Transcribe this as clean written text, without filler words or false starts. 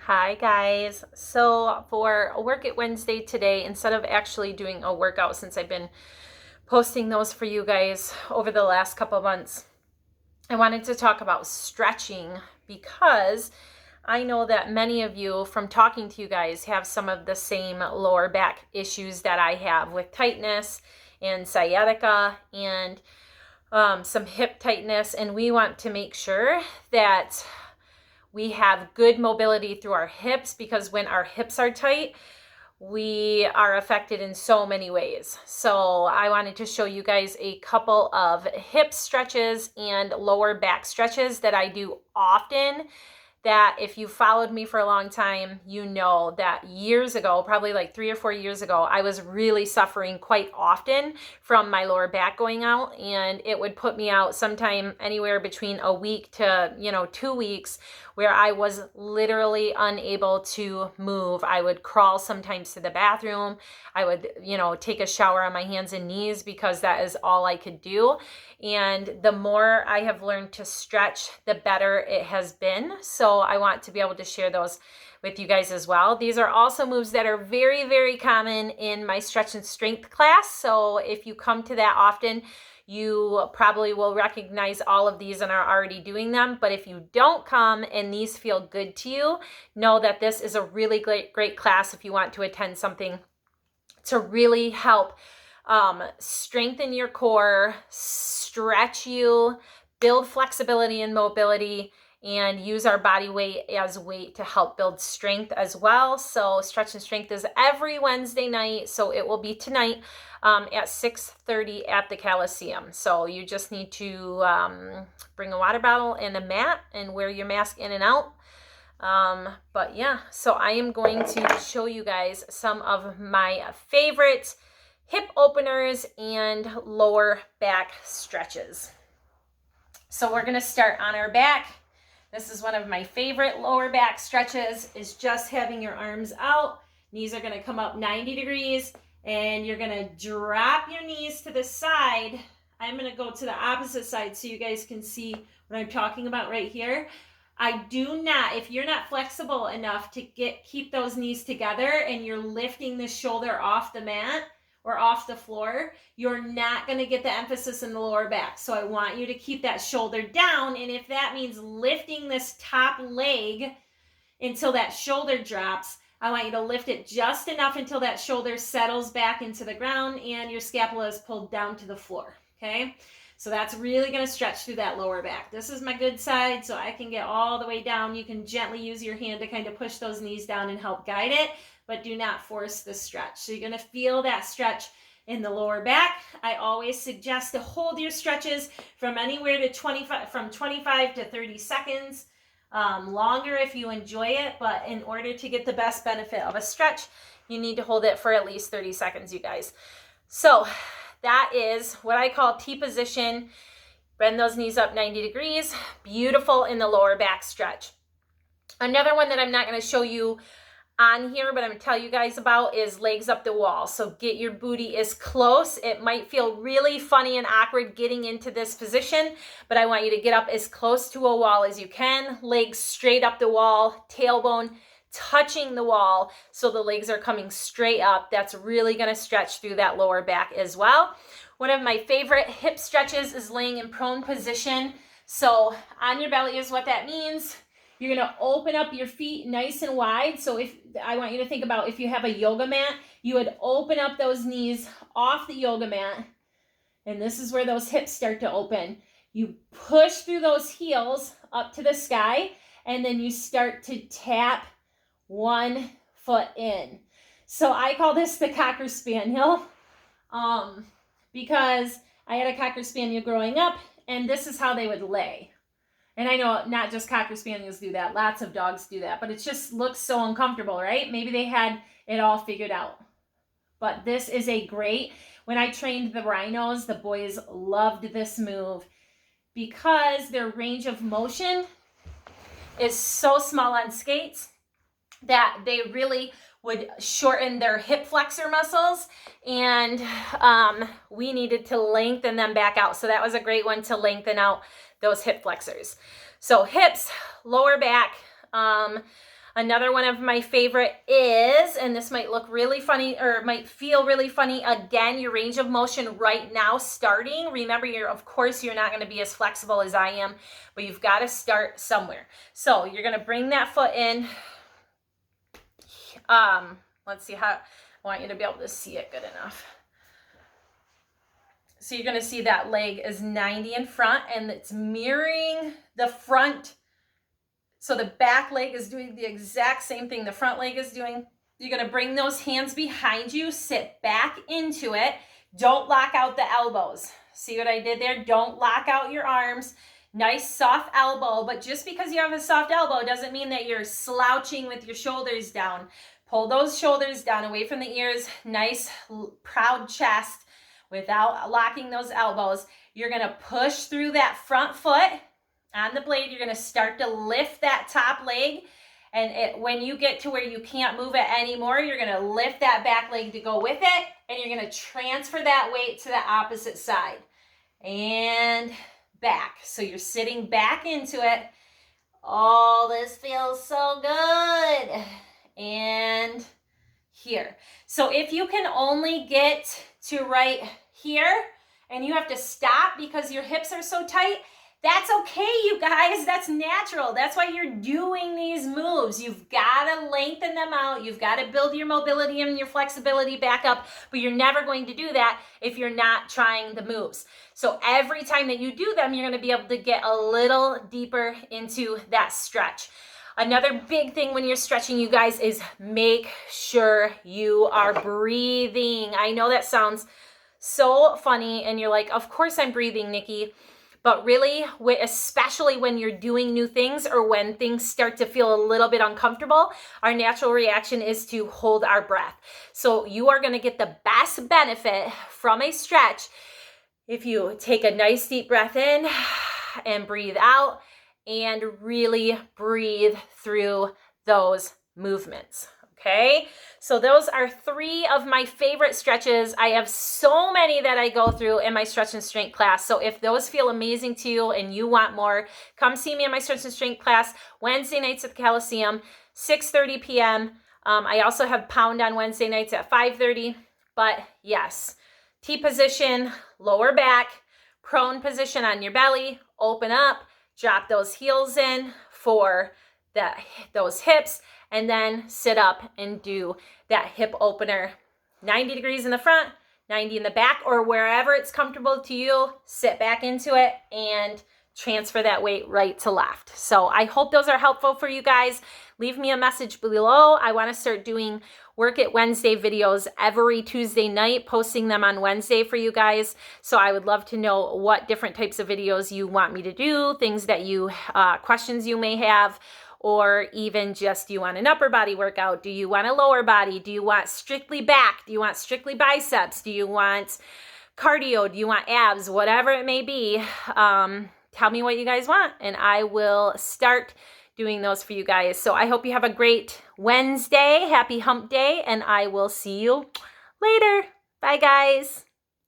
Hi guys. So for a Work It Wednesday today, instead of actually doing a workout, since I've been posting those for you guys over the last couple of months, I wanted to talk about stretching because I know that many of you, from talking to you guys, have some of the same lower back issues that I have with tightness and sciatica and some hip tightness, and we want to make sure that we have good mobility through our hips, because when our hips are tight, we are affected in so many ways. So I wanted to show you guys a couple of hip stretches and lower back stretches that I do often, that if you followed me for a long time, you know that years ago, probably like 3 or 4 years ago, I was really suffering quite often from my lower back going out, and it would put me out sometime anywhere between a week to 2 weeks, where I was literally unable to move. I would crawl sometimes to the bathroom. I would take a shower on my hands and knees, because that is all I could do. And the more I have learned to stretch, the better it has been. So I want to be able to share those with you guys as well. These are also moves that are very, very common in my stretch and strength class. So if you come to that often, you probably will recognize all of these and are already doing them. But if you don't come and these feel good to you, know that this is a really great class if you want to attend something to really help strengthen your core, stretch you, build flexibility and mobility, and use our body weight as weight to help build strength as well. So stretch and strength is every Wednesday night. So it will be tonight at 6:30 at the Coliseum. So you just need to bring a water bottle and a mat and wear your mask in and out. But yeah, so I am going to show you guys some of my favorite hip openers and lower back stretches. So we're going to start on our back. This is one of my favorite lower back stretches, is just having your arms out. Knees are going to come up 90 degrees, and you're going to drop your knees to the side. I'm going to go to the opposite side so you guys can see what I'm talking about right here. I do not, if you're not flexible enough to keep those knees together and you're lifting the shoulder off the mat or off the floor, you're not going to get the emphasis in the lower back. So I want you to keep that shoulder down, and if that means lifting this top leg until that shoulder drops, I want you to lift it just enough until that shoulder settles back into the ground and your scapula is pulled down to the floor, okay? So that's really going to stretch through that lower back. This is my good side, so I can get all the way down. You can gently use your hand to kind of push those knees down and help guide it, but do not force the stretch. So you're going to feel that stretch in the lower back. I always suggest to hold your stretches from anywhere to 25 to 30 seconds. Longer if you enjoy it, but in order to get the best benefit of a stretch, you need to hold it for at least 30 seconds, you guys. So that is what I call T position. Bend those knees up 90 degrees. Beautiful in the lower back stretch. Another one that I'm not going to show you on here, but I'm going to tell you guys about, is legs up the wall. So get your booty as close. It might feel really funny and awkward getting into this position, but I want you to get up as close to a wall as you can. Legs straight up the wall, tailbone touching the wall, so the legs are coming straight up. That's really going to stretch through that lower back as well. One of my favorite hip stretches is laying in prone position. So on your belly is what that means. You're going to open up your feet nice and wide. So if I want you to think about, if you have a yoga mat, you would open up those knees off the yoga mat, and this is where those hips start to open. You push through those heels up to the sky, and then you start to tap one foot in. So I call this the Cocker Spaniel, because I had a Cocker Spaniel growing up, and this is how they would lay. And I know not just Cocker Spaniels do that, lots of dogs do that, but it just looks so uncomfortable, right? Maybe they had it all figured out. But this is a great, when I trained the rhinos, the boys loved this move because their range of motion is so small on skates that they really would shorten their hip flexor muscles, and we needed to lengthen them back out. So that was a great one to lengthen out those hip flexors. So hips, lower back. Another one of my favorite is, and this might look really funny or might feel really funny, again, your range of motion right now starting. Remember, of course, you're not going to be as flexible as I am, but you've got to start somewhere. So you're going to bring that foot in. Let's see how, I want you to be able to see it good enough. So you're going to see that leg is 90 in front and it's mirroring the front. So the back leg is doing the exact same thing the front leg is doing. You're going to bring those hands behind you, sit back into it. Don't lock out the elbows. See what I did there? Don't lock out your arms. Nice soft elbow, but just because you have a soft elbow doesn't mean that you're slouching with your shoulders down. Pull those shoulders down away from the ears. Nice proud chest without locking those elbows. You're going to push through that front foot. On the blade, you're going to start to lift that top leg, and when you get to where you can't move it anymore, you're going to lift that back leg to go with it, and you're going to transfer that weight to the opposite side and back. So you're sitting back into it. Oh, this feels so good. And here. So if you can only get to right here and you have to stop because your hips are so tight, that's okay, you guys. That's natural. That's why you're doing these moves. You've got to lengthen them out. You've got to build your mobility and your flexibility back up, but you're never going to do that if you're not trying the moves. So every time that you do them, you're going to be able to get a little deeper into that stretch. Another big thing when you're stretching, you guys, is make sure you are breathing. I know that sounds so funny, and you're like, of course I'm breathing, Nikki. But really, especially when you're doing new things or when things start to feel a little bit uncomfortable, our natural reaction is to hold our breath. So you are going to get the best benefit from a stretch if you take a nice deep breath in and breathe out and really breathe through those movements. Okay, so those are 3 of my favorite stretches. I have so many that I go through in my stretch and strength class. So if those feel amazing to you and you want more, come see me in my stretch and strength class Wednesday nights at the Coliseum, 6:30 p.m. I also have Pound on Wednesday nights at 5:30. But yes, T position, lower back, prone position on your belly, open up, drop those heels in for those hips, and then sit up and do that hip opener. 90 degrees in the front, 90 in the back, or wherever it's comfortable to you. Sit back into it and transfer that weight right to left. So I hope those are helpful for you guys. Leave me a message below. I want to start doing Work It Wednesday videos every Tuesday night, posting them on Wednesday for you guys. So I would love to know what different types of videos you want me to do, things that you, questions you may have, or even just, do you want an upper body workout? Do you want a lower body? Do you want strictly back? Do you want strictly biceps? Do you want cardio? Do you want abs? Whatever it may be, tell me what you guys want, and I will start doing those for you guys. So I hope you have a great Wednesday. Happy hump day, and I will see you later. Bye, guys.